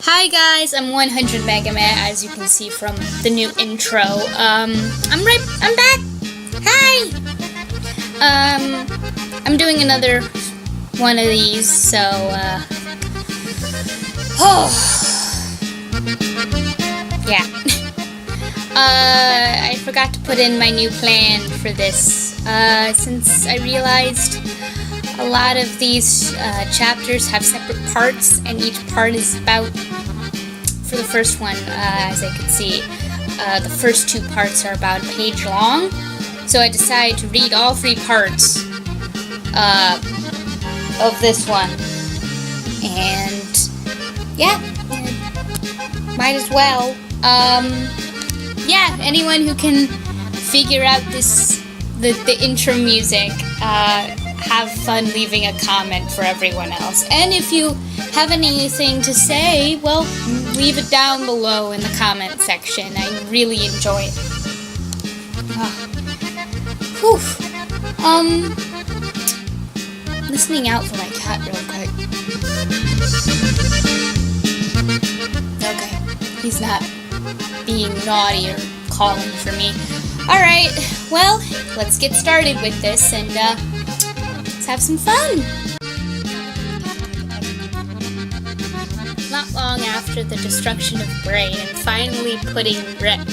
Hi guys, I'm 100 Megaman, as you can see from the new intro. I'm back! Hi! I'm doing another one of these, so, yeah. I forgot to put in my new plan for this, since I realized a lot of these chapters have separate parts, and each part is about, for the first one, as I could see, the first two parts are about a page long, so I decided to read all three parts of this one, and yeah, might as well. Yeah, anyone who can figure out the intro music, have fun leaving a comment for everyone else. And if you have anything to say, well, leave it down below in the comment section. I really enjoy it. Listening out for my cat real quick. Okay, he's not being naughty or calling for me. Alright, well, let's get started with this and, let's have some fun! Not long after the destruction of Brain and finally putting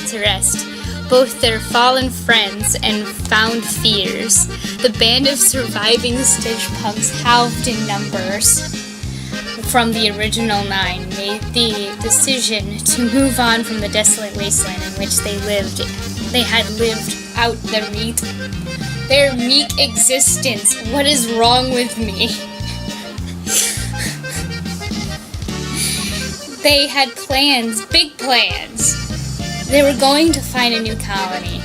to rest both their fallen friends and found fears, the band of surviving Stitch Punks, halved in numbers from the original 9, made the decision to move on from the desolate wasteland in which they lived. They had lived out their meek existence. What is wrong with me? They had plans, big plans. They were going to find a new colony,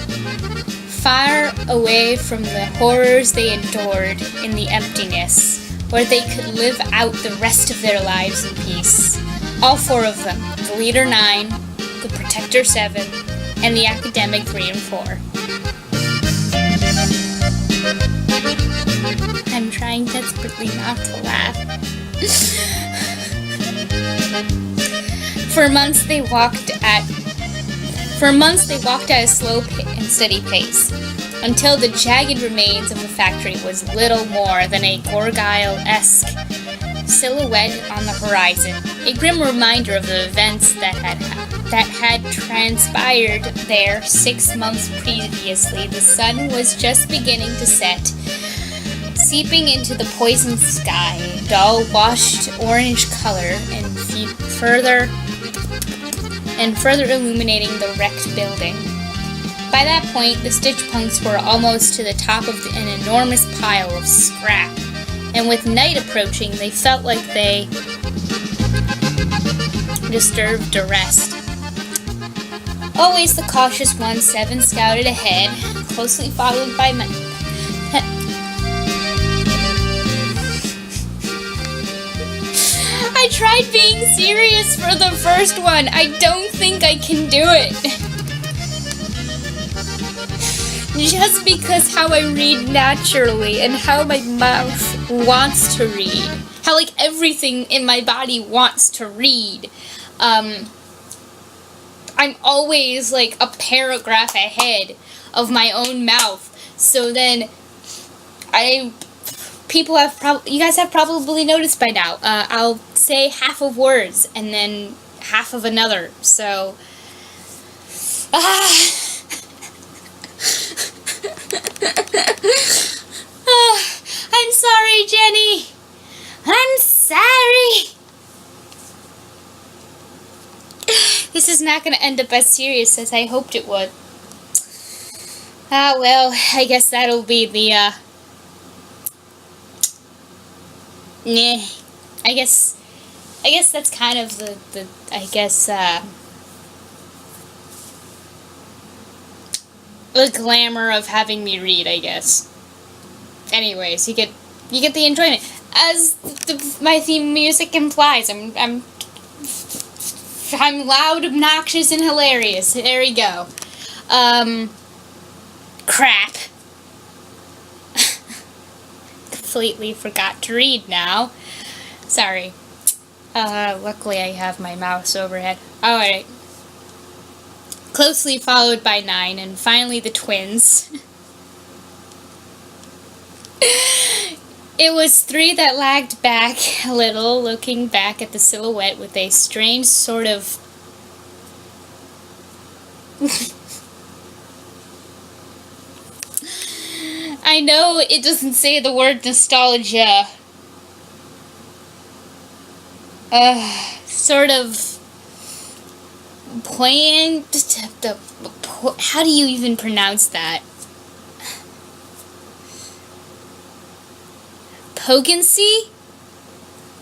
far away from the horrors they endured in the emptiness, where they could live out the rest of their lives in peace. All four of them, the Leader 9, the Protector 7, and the Academic 3 and 4. I'm trying desperately not to laugh. For months they walked at a slow and steady pace, until the jagged remains of the factory was little more than a Gorgile-esque silhouette on the horizon, a grim reminder of the events that had transpired there 6 months previously. The sun was just beginning to set, seeping into the poisoned sky, a dull, washed orange color, and further illuminating the wrecked building. By that point, the Stitch Punks were almost to the top of an enormous pile of scrap, and with night approaching, they felt like they deserved a rest. Always the cautious one, 7 scouted ahead, closely followed by I tried being serious for the first one. I don't think I can do it. Just because how I read naturally and how my mouth wants to read. How, like, everything in my body wants to read. I'm always, like, a paragraph ahead of my own mouth. So then, you guys have probably noticed by now, I'll say half of words and then half of another, so, I'm sorry, Jenny. I'm sorry. This is not going to end up as serious as I hoped it would. Well, I guess that'll be the, I guess that's kind of the glamour of having me read, I guess. Anyways, you get the enjoyment. As my theme music implies, I'm loud, obnoxious, and hilarious. There we go. Crap. Completely forgot to read now. Sorry. Luckily I have my mouse overhead. Alright. Closely followed by 9, and finally the twins. It was 3 that lagged back a little, looking back at the silhouette with a strange sort of... I know it doesn't say the word nostalgia. Sort of poignant. How do you even pronounce that? Poignancy?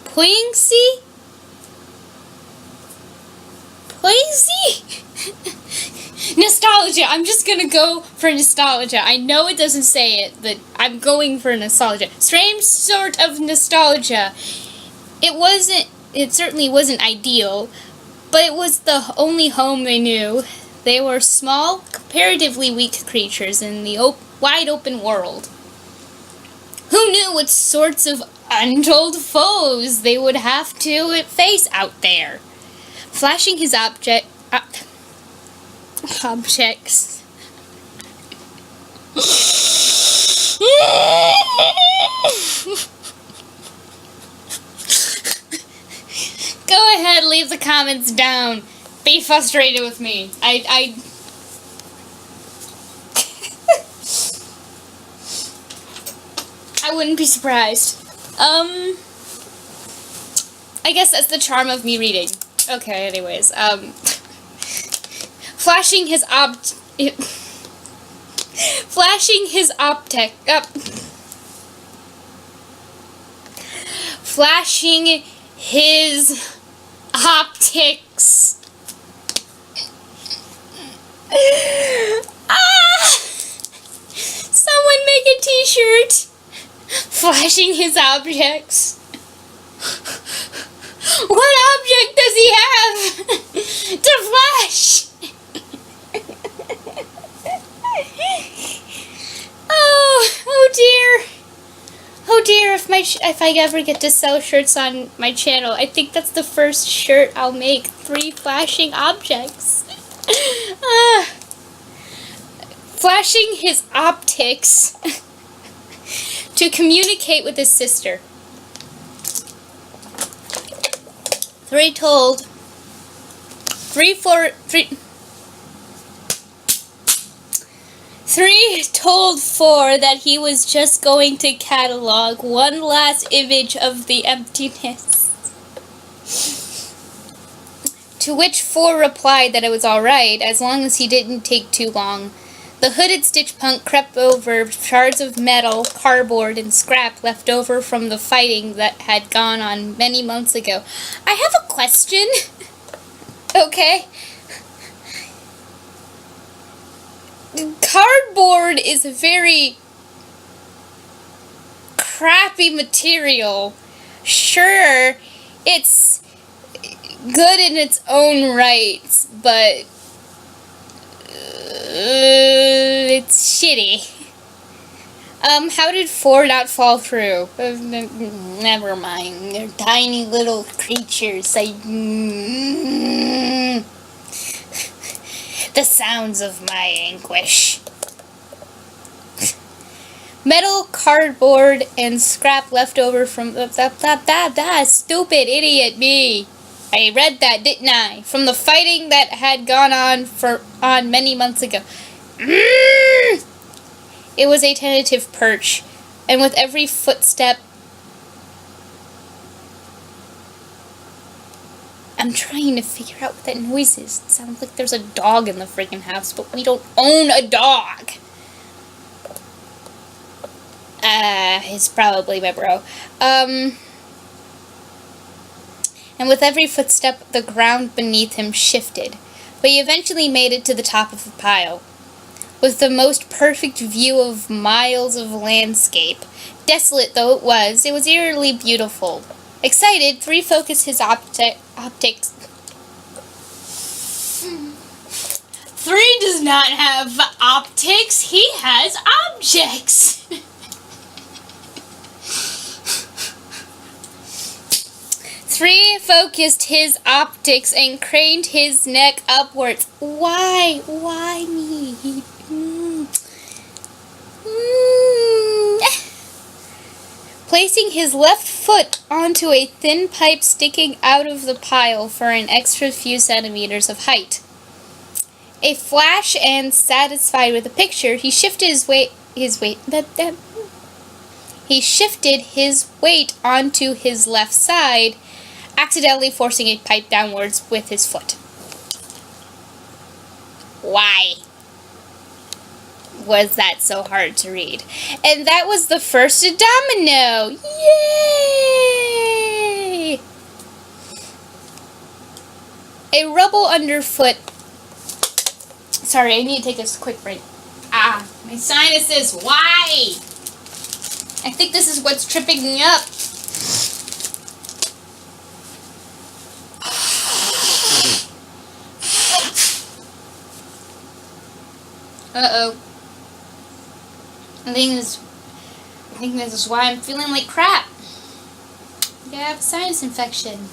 Poignancy? Poignancy? Nostalgia. I'm just gonna go for nostalgia. I know it doesn't say it, but I'm going for nostalgia. Strange sort of nostalgia. It certainly wasn't ideal, but it was the only home they knew. They were small, comparatively weak creatures in the wide open world. Who knew what sorts of untold foes they would have to face out there? Flashing his objects. Go ahead, leave the comments down. Be frustrated with me. I wouldn't be surprised. I guess that's the charm of me reading. Okay, anyways, flashing his optics. Someone make a t-shirt. Flashing his objects. What object does he have to flash? Oh dear. Oh dear, if I ever get to sell shirts on my channel, I think that's the first shirt I'll make. 3 flashing objects. Flashing his optics to communicate with his sister. 3 told 4 that he was just going to catalog one last image of the emptiness. To which 4 replied that it was alright, as long as he didn't take too long. The hooded Stitch Punk crept over shards of metal, cardboard, and scrap left over from the fighting that had gone on many months ago. I have a question. Okay. Cardboard is a very crappy material. Sure, it's good in its own rights, but it's shitty. How did 4 not fall through? Never mind. They're tiny little creatures. The sounds of my anguish. Metal, cardboard, and scrap left over from stupid idiot me. I read that, didn't I? From the fighting that had gone on many months ago. It was a tentative perch, and with every footstep, I'm trying to figure out what that noise is. It sounds like there's a dog in the freaking house, but we don't own a dog. It's probably my bro. And with every footstep, the ground beneath him shifted, but he eventually made it to the top of the pile. With the most perfect view of miles of landscape. Desolate though it was eerily beautiful. Excited, 3 focused his optics. 3 does not have optics, he has objects. 3 3 focused his optics and craned his neck upwards. Why? Why me? Placing his left foot onto a thin pipe sticking out of the pile for an extra few centimeters of height. A flash, and satisfied with the picture, he shifted his weight onto his left side, accidentally forcing a pipe downwards with his foot. Why was that so hard to read? And that was the first domino! Yay! A rubble underfoot. Sorry, I need to take a quick break. My sinuses. Why? I think this is what's tripping me up. Uh-oh. I think this is why I'm feeling like crap. I have a sinus infection.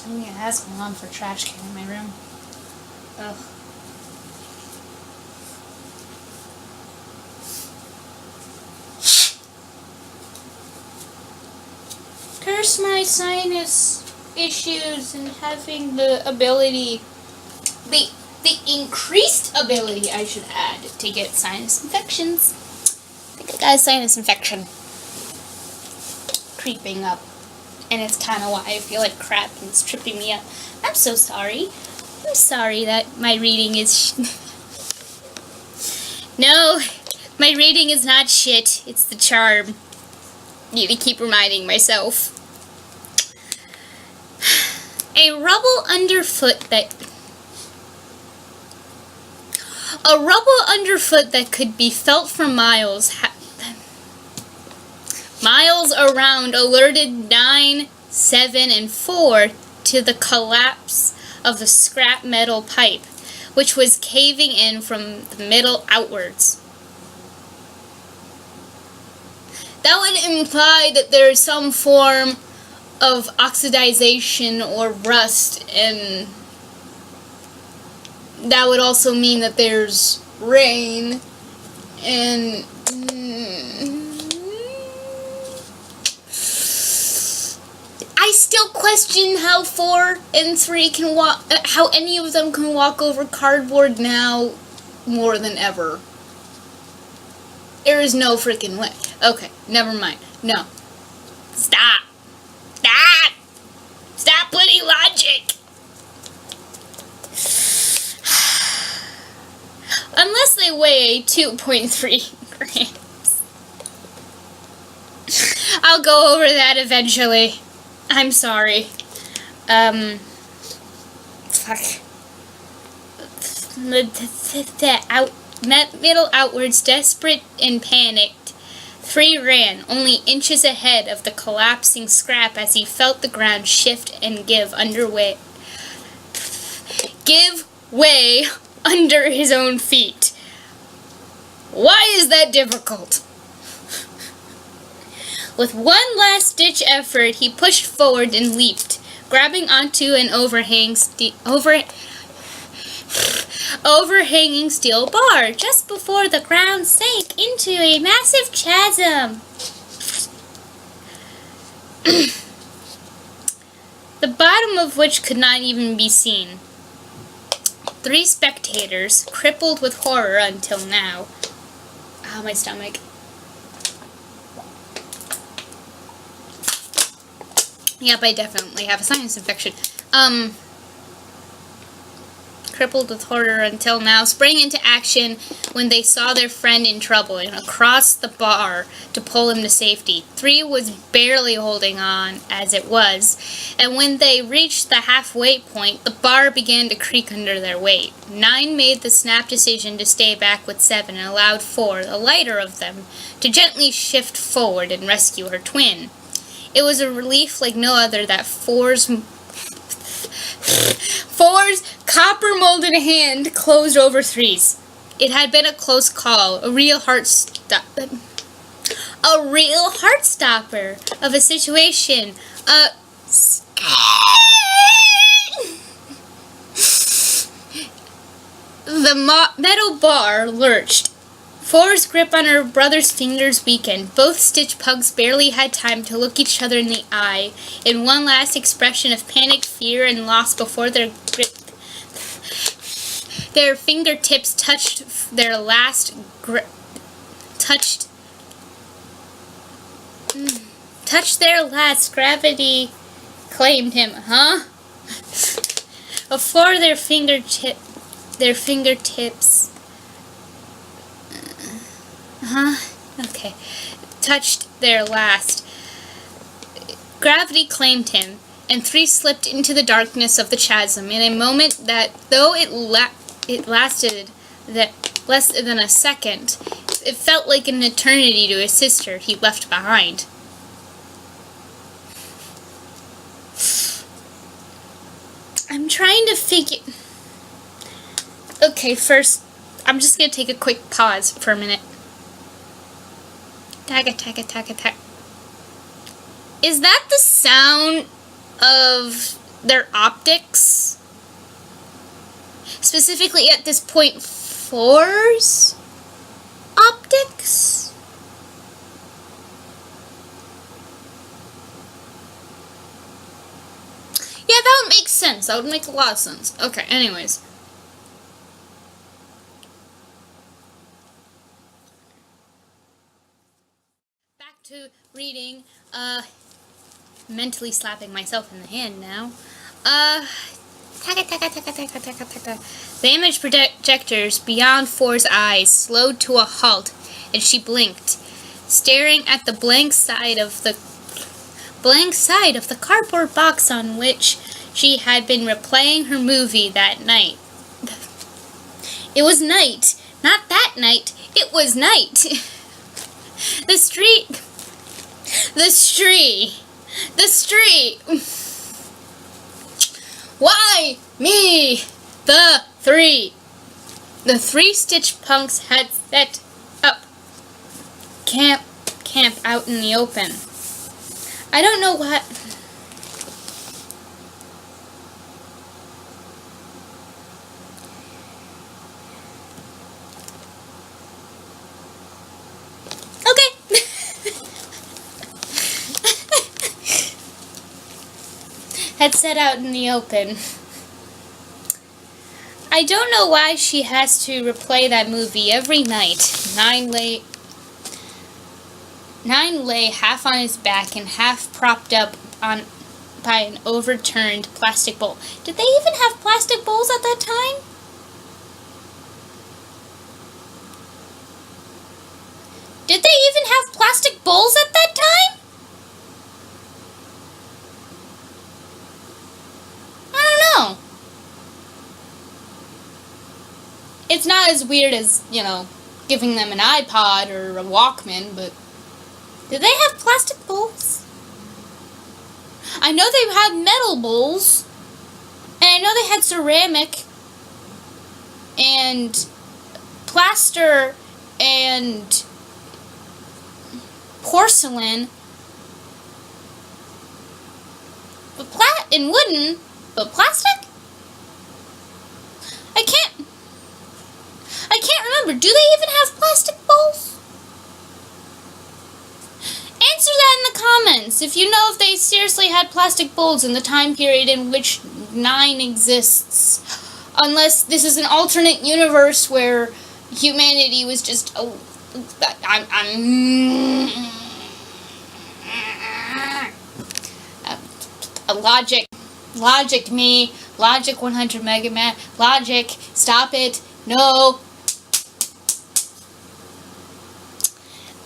I'm gonna ask my mom for a trash can in my room. Ugh. Curse my sinus issues and having the ability, the increased ability, I should add, to get sinus infections. I think I got a sinus infection creeping up, and it's kind of why I feel like crap and it's tripping me up. I'm so sorry. I'm sorry that my reading is No, my reading is not shit. It's the charm. Need to keep reminding myself. A rubble underfoot that could be felt for miles around alerted 9, 7, and 4 to the collapse of the scrap metal pipe, which was caving in from the middle outwards. That would imply that there is some form of oxidization or rust, and that would also mean that there's rain, and I still question how 4 and 3 can walk, how any of them can walk over cardboard now more than ever. There is no freaking way. Okay, never mind. No. Stop. Stop! Stop putting logic! Unless they weigh 2.3 grams. I'll go over that eventually. I'm sorry. Fuck. Middle outwards, desperate and panicked. 3 ran, only inches ahead of the collapsing scrap as he felt the ground shift and give way under his own feet. Why is that difficult? With one last-ditch effort, he pushed forward and leaped, grabbing onto an overhanging steel bar just before the ground sank into a massive chasm. The bottom of which could not even be seen. 3 spectators, crippled with horror until now. Ow, my stomach. Yep, I definitely have a sinus infection. Crippled with horror until now, sprang into action when they saw their friend in trouble and across the bar to pull him to safety. 3 was barely holding on as it was, and when they reached the halfway point, the bar began to creak under their weight. 9 made the snap decision to stay back with 7 and allowed 4, the lighter of them, to gently shift forward and rescue her twin. It was a relief like no other that Four's copper-molded hand closed over 3's. It had been a close call, a real heartstopper of a situation. The metal bar lurched. Four's grip on her brother's fingers weakened. Both Stitch Pugs barely had time to look each other in the eye in one last expression of panic, fear, and loss before their fingertips touched their last gravity claimed him, huh? Before their fingertips okay, touched their last. Gravity claimed him, and three slipped into the darkness of the chasm in a moment that, though it lasted less than a second, it felt like an eternity to his sister he left behind. I'm trying to figure... Okay, first, I'm just going to take a quick pause for a minute. Tagga. Is that the sound of their optics? Specifically at this point, 4's optics? Yeah, that would make sense. That would make a lot of sense. Okay, anyways. Back to reading, mentally slapping myself in the hand now. The image projectors beyond 4's eyes slowed to a halt, and she blinked, staring at the blank side of the cardboard box on which she had been replaying her movie that night. It was night. Not that night. It was night. The street. Why me? The three Stitch Punks had set up camp out in the open. I don't know what. Okay. Had set out in the open. I don't know why she has to replay that movie every night. Nine lay half on his back and half propped up by an overturned plastic bowl. Did they even have plastic bowls at that time? Did they even have plastic bowls at that time? I don't know. It's not as weird as, giving them an iPod or a Walkman, but did they have plastic bowls? I know they had metal bowls, and I know they had ceramic, and plaster, and porcelain, and wooden, but plastic? I can't remember. Do they even have plastic bowls? Answer that in the comments if you know if they seriously had plastic bowls in the time period in which 9 exists. Unless this is an alternate universe where humanity was just Logic 100 Mega Man, Logic, stop it, no.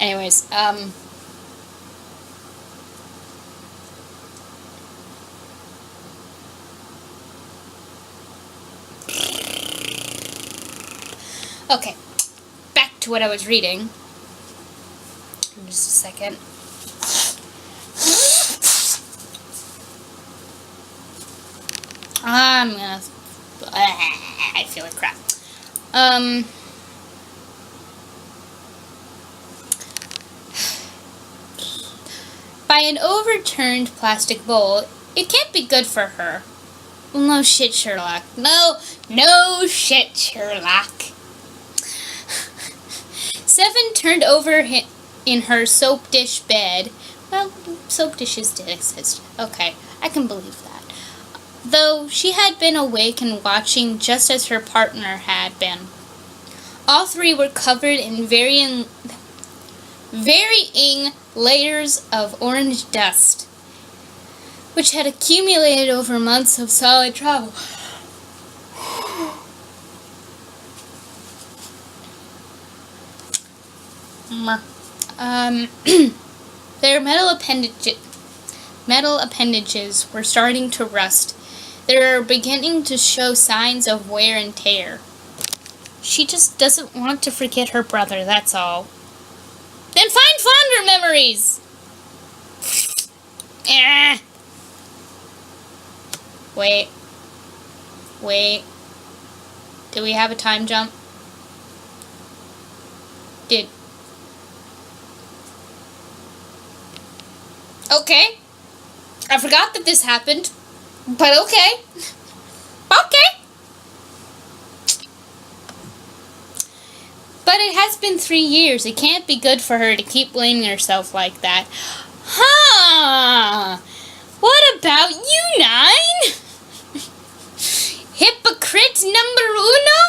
Anyways, okay, back to what I was reading. Just a second. I feel like crap. by an overturned plastic bowl. It can't be good for her. Well, no shit, Sherlock. No shit, Sherlock. 7 turned over in her soap dish bed. Well, soap dishes did exist. Okay, I can believe that. Though she had been awake and watching just as her partner had been. All 3 were covered in varying layers of orange dust, which had accumulated over months of solid travel. Their metal appendages were starting to rust. They were beginning to show signs of wear and tear. She just doesn't want to forget her brother, that's all. Then find fonder memories! Wait. Do we have a time jump? Okay. I forgot that this happened. But okay. But it has been 3 years. It can't be good for her to keep blaming herself like that. Huh. What about you, 9? Hypocrite number uno?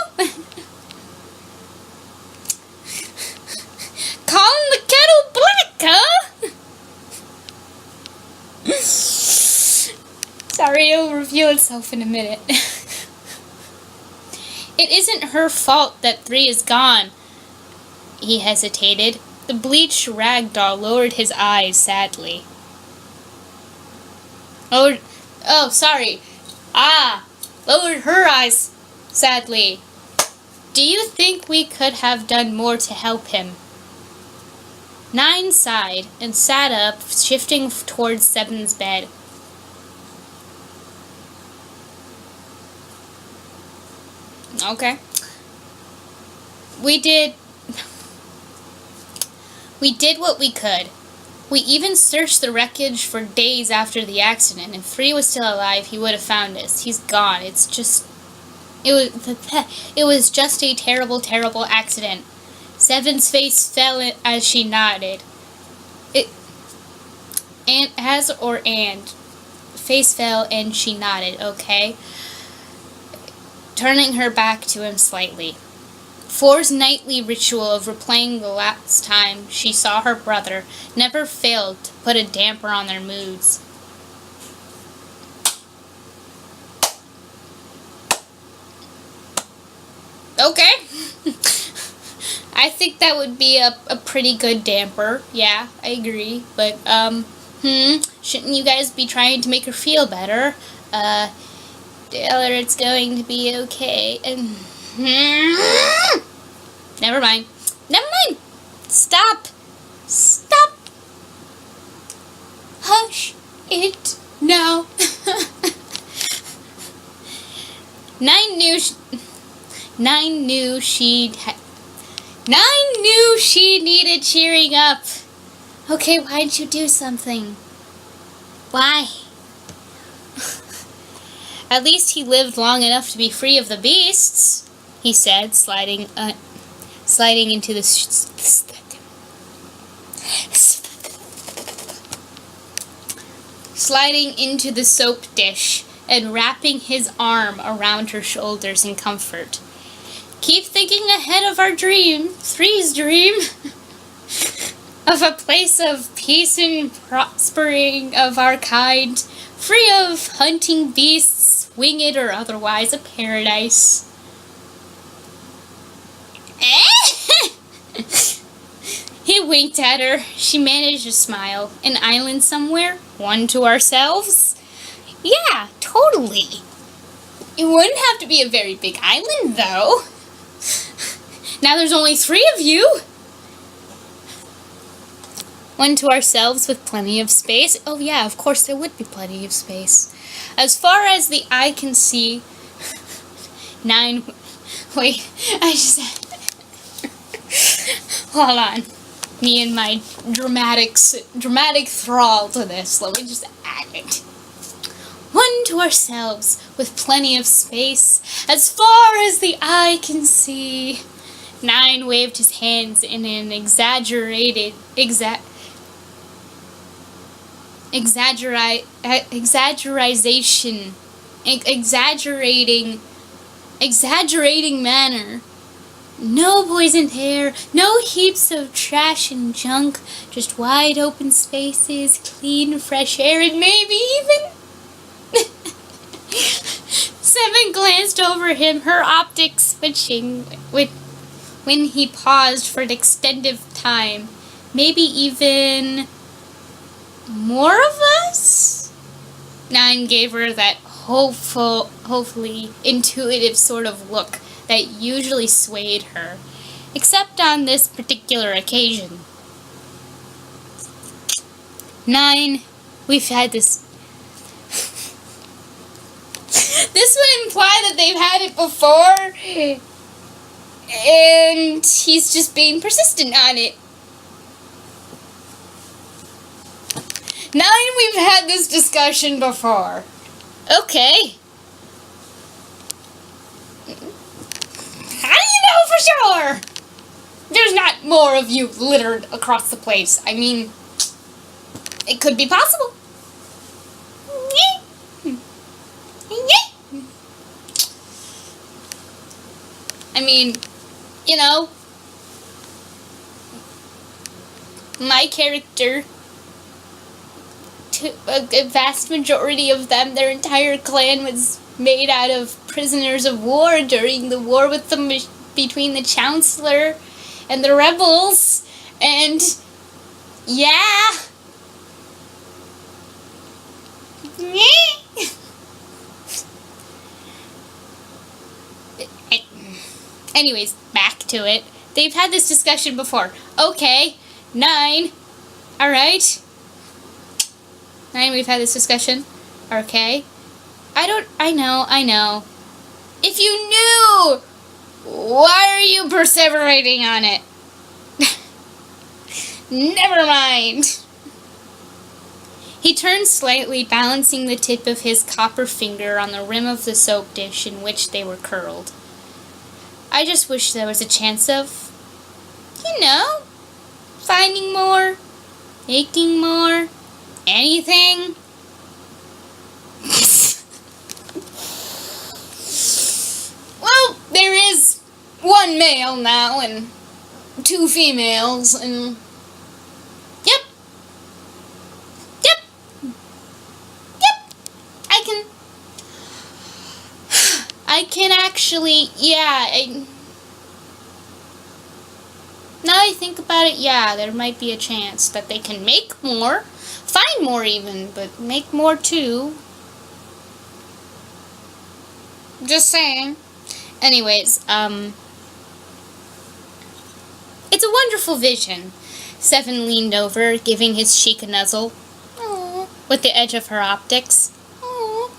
Calling the kettle black, huh? Sorry, it'll reveal itself in a minute. It isn't her fault that 3 is gone. He hesitated. The bleached ragdoll lowered his eyes sadly. Lowered her eyes sadly. Do you think we could have done more to help him? 9 sighed and sat up, shifting towards 7's bed. Okay. We did what we could. We even searched the wreckage for days after the accident. If 3 was still alive, he would have found us. He's gone. It was just a terrible, terrible accident. 7's face fell as she nodded. Face fell and she nodded, okay? Turning her back to him slightly. 4's nightly ritual of replaying the last time she saw her brother never failed to put a damper on their moods. Okay. I think that would be a pretty good damper. Yeah, I agree. But, shouldn't you guys be trying to make her feel better? Tell her it's going to be okay. And Never mind. Stop. Hush it now. 9 knew she needed cheering up. Okay, why'd you do something? Why? At least he lived long enough to be free of the beasts, he said, sliding into the soap dish and wrapping his arm around her shoulders in comfort. Keep thinking ahead of our dream, 3's dream, of a place of peace and prospering of our kind, free of hunting beasts, winged or otherwise, a paradise. He winked at her. She managed a smile. An island somewhere? One to ourselves? Yeah, totally. It wouldn't have to be a very big island, though. Now there's only 3 of you. One to ourselves with plenty of space. Oh yeah, of course there would be plenty of space. As far as the eye can see. 9. Wait, I just. Hold on. me and my dramatic thrall to this. Let me just add it. One to ourselves, with plenty of space, as far as the eye can see. 9 waved his hands in an exaggerating manner. No poisoned hair, no heaps of trash and junk, just wide open spaces, clean fresh air, and maybe even... 7 glanced over him, her optics switching when he paused for an extended time. Maybe even more of us? 9 gave her that hopefully intuitive sort of look that usually swayed her, except on this particular occasion. 9, we've had this. This would imply that they've had it before, and he's just being persistent on it. 9, we've had this discussion before. Okay. How do you know for sure? There's not more of you littered across the place. I mean, it could be possible. I mean, you know, my character, a vast majority of them, their entire clan was made out of prisoners of war during the war with between the Chancellor and the rebels, and yeah. Anyways, back to it. They've had this discussion before. Okay, 9. Alright. 9, we've had this discussion. Okay. I know. If you knew, why are you perseverating on it? Never mind. He turned slightly, balancing the tip of his copper finger on the rim of the soap dish in which they were curled. I just wish there was a chance of, you know, finding more, making more, anything. Well, there is 1 male now and 2 females, and yep, I can actually, yeah, now I think about it, yeah, there might be a chance that they can make more, find more even, but make more too. Just saying. Anyways, it's a wonderful vision. 7 leaned over, giving his cheek a nuzzle. Aww. With the edge of her optics. Aww.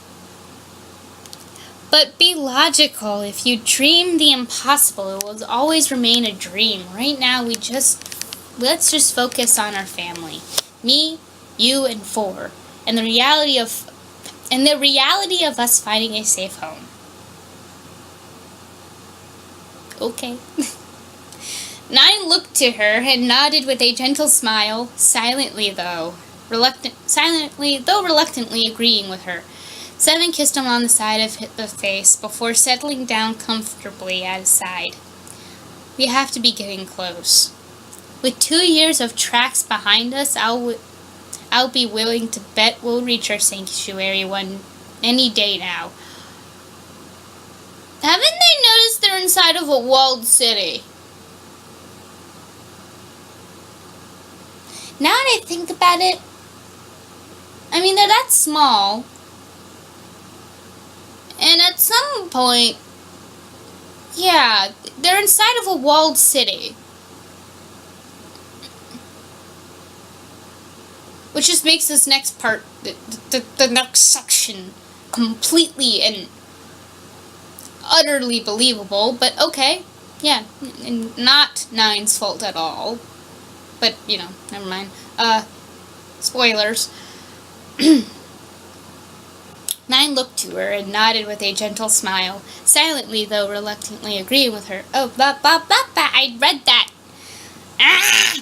But be logical. If you dream the impossible, it will always remain a dream. Right now, let's just focus on our family. Me, you, and 4. And the reality of us finding a safe home. Okay. 9 looked to her and nodded with a gentle smile, silently though reluctantly agreeing with her. 7 kissed him on the side of the face before settling down comfortably at his side. We have to be getting close. With 2 years of tracks behind us, I'll be willing to bet we'll reach our sanctuary any day now. Haven't they noticed they're inside of a walled city? Now that I think about it, I mean, they're that small. And at some point, yeah, they're inside of a walled city. Which just makes this next part, the next section, completely and utterly believable, but okay, yeah, and not 9's fault at all. but, never mind. Spoilers. Nine looked to her and nodded with a gentle smile, silently though reluctantly agreeing with her. Oh, I read that. Ah!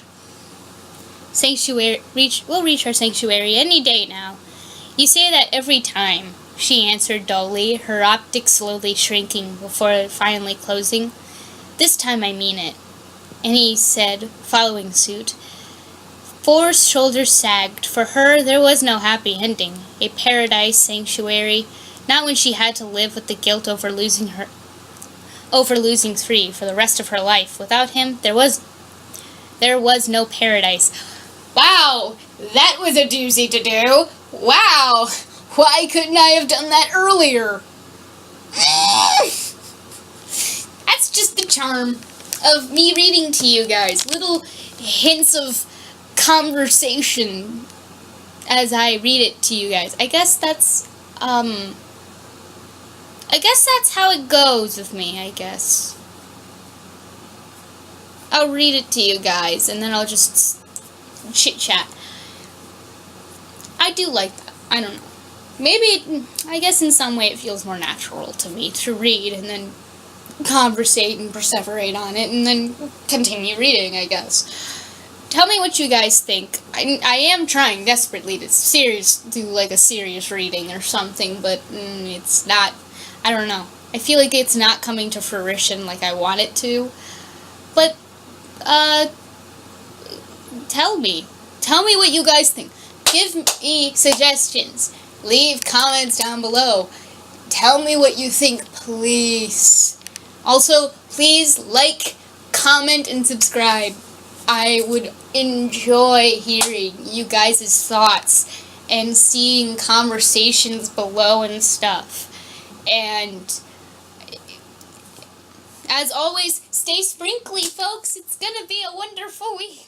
We'll reach our sanctuary any day now. You say that every time, she answered dully, her optics slowly shrinking before finally closing. This time I mean it. And he said, following suit. For's shoulders sagged. For her, there was no happy ending. A paradise sanctuary, not when she had to live with the guilt over losing Three for the rest of her life. Without him, there was no paradise. Wow, that was a doozy to do. Wow, why couldn't I have done that earlier? That's just the charm of me reading to you guys. Little hints of conversation as I read it to you guys. I guess that's how it goes with me, I guess. I'll read it to you guys, and then I'll just chit-chat. I do like that. I don't know. Maybe, I guess in some way it feels more natural to me to read and then conversate and perseverate on it and then continue reading, I guess. Tell me what you guys think. I am trying desperately to do like a serious reading or something, but it's not, I don't know. I feel like it's not coming to fruition like I want it to. But, tell me what you guys think. Give me suggestions. Leave comments down below. Tell me what you think, please. Also, please like, comment, and subscribe. I would enjoy hearing you guys' thoughts and seeing conversations below and stuff. And as always, stay sprinkly, folks. It's gonna be a wonderful week.